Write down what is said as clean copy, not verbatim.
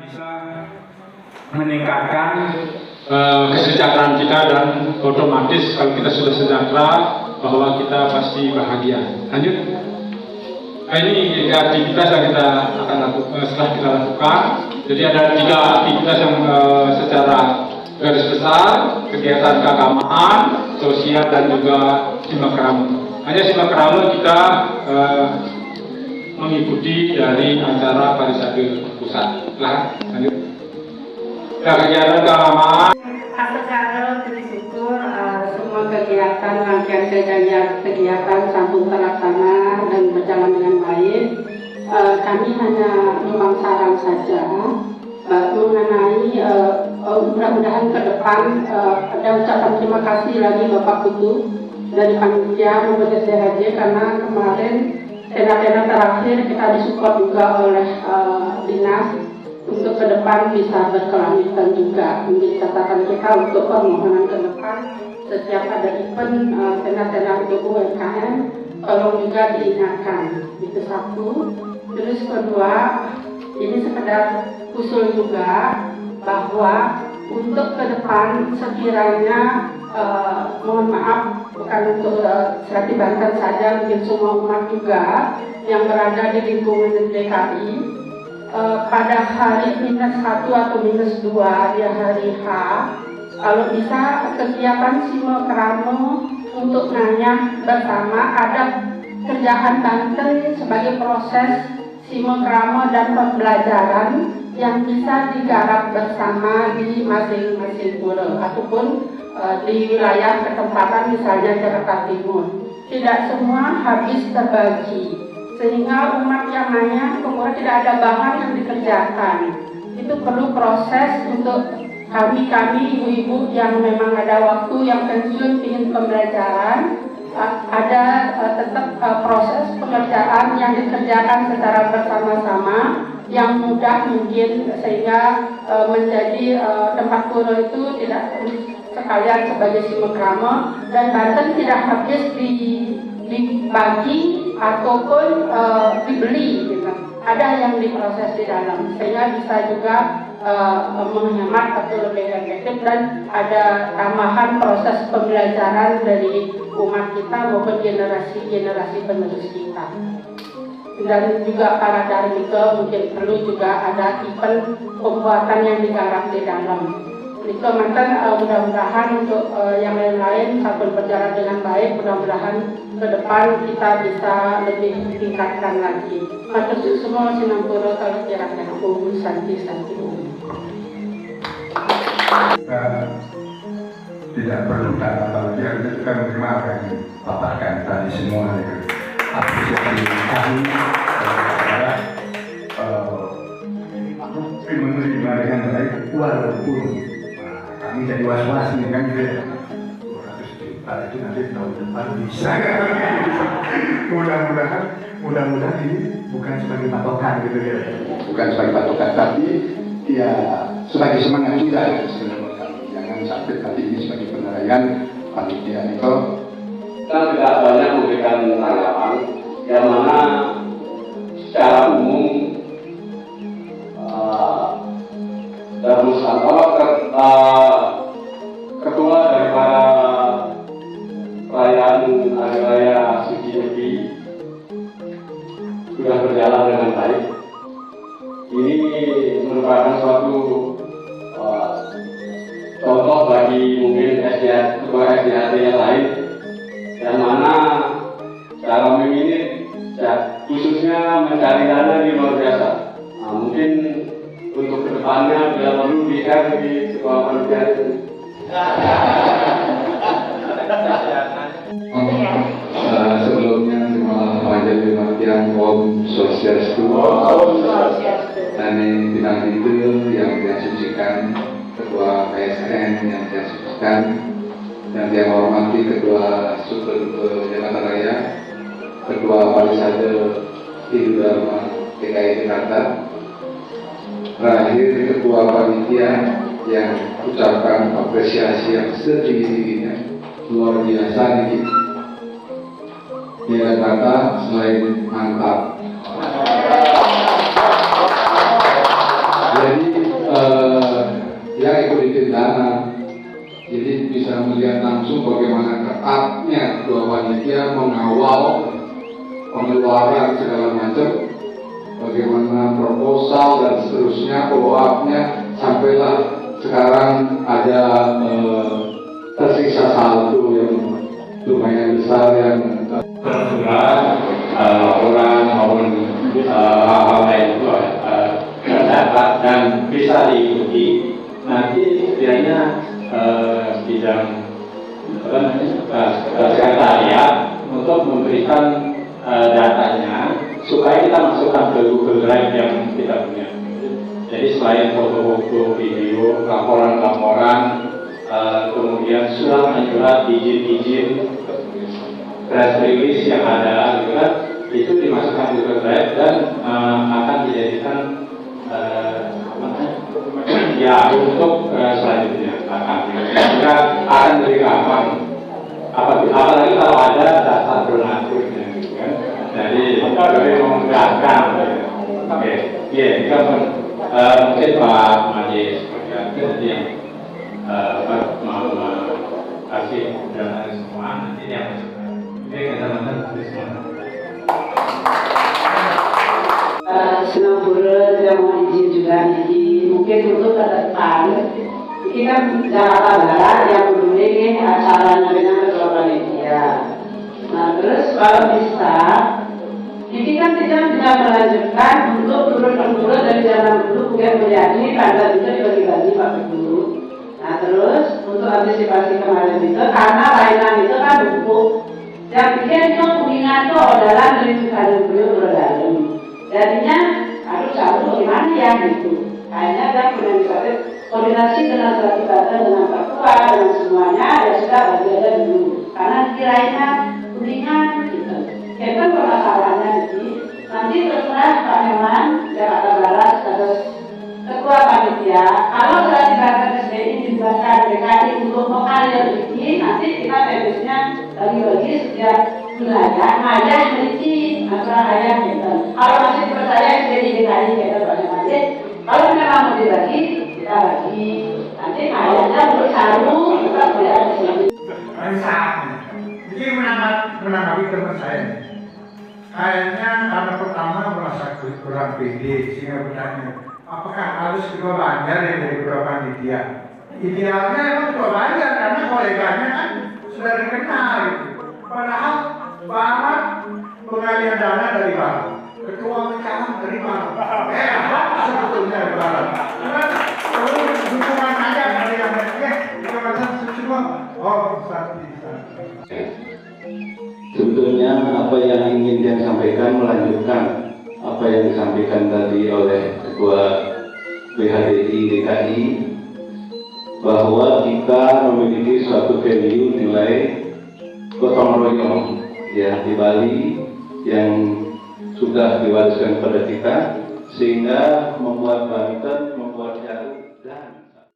bisa meningkatkan kesejahteraan kita dan otomatis kalau kita sudah sejahtera bahwa kita pasti bahagia. Lanjut. Nah, ini aktivitas yang kita akan lakukan setelah kita lakukan. Jadi ada 3 aktivitas yang secara garis besar, kegiatan keagamaan, sosial dan juga simak rame. Hanya simak rame kita mengikuti dari acara Parisade Pusat. Lanjut. Ya, kegiatan keagamaan. Secara bersyukur semua kegiatan rangkaian kegiatan sambung terlaksana dan berjalan dengan baik. Kami hanya membang saran saja mengenai mudah-mudahan ke depan ada ucapan terima kasih lagi Bapak Kutu dari panitia Mumpet SDHJ karena kemarin tenda-tenda terakhir kita disupport juga oleh dinas untuk ke depan bisa berkelanjutan juga. Menjadi catatan kita untuk permohonan ke depan setiap ada event tenda-tenda untuk UMKM tolong juga diingatkan. Itu satu. Terus kedua, ini sekedar usul juga bahwa untuk ke depan sekiranya mohon maaf bukan untuk Serati Banten saja, mungkin semua umat juga yang berada di lingkungan DKI pada hari -1 atau -2 di hari H, kalau bisa kegiatan silaturahmi untuk nanya bersama ada kerjaan Banten sebagai proses silaturahmi dan pembelajaran yang bisa digarap bersama di masing-masing pura ataupun di wilayah ketempatan misalnya Jakarta Timur. Tidak semua habis terbagi, sehingga umat yang nanya kemudian tidak ada bahan yang dikerjakan. Itu perlu proses untuk kami ibu-ibu yang memang ada waktu yang pensiun ingin pembelajaran, ada tetap proses pengerjaan yang dikerjakan secara bersama-sama yang mudah mungkin sehingga menjadi tempat pura itu tidak sekalian sebagai silaturahmi dan Banten tidak habis dibagi ataupun dibeli gitu. Ada yang diproses di dalam sehingga bisa juga menghemat atau lebih efektif dan ada tambahan proses pembelajaran dari umat kita maupun generasi penerus kita. Dan juga para darmika mungkin perlu juga ada event pembuatan yang digarap di dalam. Itu mantan mudah-mudahan untuk yang lain-lain sambil berjalan dengan baik, mudah-mudahan ke depan kita bisa lebih tingkatkan lagi. Matur semua sinampura kalau kira-kira santi. Tidak perlu kata apalagi kita menerima apa yang dipaparkan tadi semua itu apresiasi kami menerima dengan baik walaupun kami jadi was-was nih kan gitu ya 200 juta itu nanti tahun depan bisa mudah-mudahan ini bukan sebagai patokan gitu ya, bukan sebagai patokan tapi ya sebagai semangat juga jangan sampai tadi ini sebagai penilaian panitia itu. Kita tidak banyak memberikan tanggapan yang mana secara umum Darmus ketua daripada perayaan Hari Raya Suci Nyepi sudah berjalan dengan baik. Ini merupakan suatu contoh bagi mungkin ketua SDHT yang lain yang mana cara ini khususnya mencari dana di luar biasa. Nah, mungkin untuk kedepannya bila perlu di-share di sekolah panitia itu. Sebelumnya terima kasih Matiang Om Swastiastu. Dan bidang itu yang diasusikan Ketua KSN yang diasusikan yang dia hormati Ketua Super Jakarta Raya, Ketua Parisade Hindu Dharma DKI Jakarta, terakhir Ketua Panitia yang ucapkan apresiasi yang setinggi-tingginya, luar biasa nih. Dia kata selain mantap. Jadi bisa melihat langsung bagaimana ketatnya kedua panitia mengawal pengeluaran segala macam, bagaimana proposal dan seterusnya, follow up-nya, sampailah sekarang ada tersisa saldo yang lumayan besar yang surat laporan maupun hal-hal lain itu dapat dan bisa diikuti. Nanti kiranya bidang sekretariat untuk memberikan datanya supaya kita masukkan ke Google Drive yang kita punya. Jadi selain foto-foto, video, laporan-laporan, kemudian surat-surat, izin-izin, press release yang ada, gitu kan, itu dimasukkan ke Google Drive dan akan dijadikan ya untuk selanjutnya akan lebih gampang. Apalagi kalau ada daftar donaturnya, gitu kan. Jadi lebih memudahkan. Oke, ya, mungkin Pak Majis seperti yang mau kasih dana semua nanti dia masukkan. Oke, kita nonton semua. Senang pura tidak mau izin juga jadi mungkin untuk ke depan ini kan Jakarta Barat yang peduli acaranya dengan kedua panitia. Nah terus kalau bisa ini kan kita bisa melanjutkan untuk turun-turun dari zaman dulu mungkin menjadi tanda itu dibagi-bagi Pak Guru. Nah terus untuk antisipasi kemarin itu karena layanan itu kan buku yang bikin itu kuningan itu orderan dari tukang beliau berdalam. Jadinya, aduh selalu bagaimana ya gitu. Kayaknya kan koordinasi dengan surat ibadah, dengan ketua, dengan semuanya, ya sudah bagi aja dulu. Karena kiranya kuningan gitu. Itu kan permasalahannya jadi nanti terserah Pak Heman, Jakarta Barat, terus ketua panitia. Kalau surat ibadah SDI dibuatkan DKI untuk mengalir ini, nanti kita teknisnya bagi-bagi setiap wilayah, ayah memiliki aturan ayah gitu. Kalau masih dipercaya jadi DKI gitu banyak-banyak. Kalau memang mau dibagi, kita bagi. Nanti ayahnya bersatu, kita tidak di sini. Jadi menanggapi teman saya. Kayaknya karena pertama merasa kurang pede sehingga bertanya, apakah harus ketua Banjar dari ketua panitia? Idealnya emang ketua Banjar karena koleganya kan sudah dikenal gitu. Padahal Barat pengalihan dana dari Barat, ketua pecahan dari Barat, sebetulnya dari Barat. Karena dukungan aja dari yang lainnya, kita semua satu. Sebetulnya apa yang ingin dia sampaikan melanjutkan apa yang disampaikan tadi oleh Ketua BHDI DKI bahwa kita memiliki suatu value nilai gotong royong ya di Bali yang sudah diwariskan kepada kita sehingga membuat Banten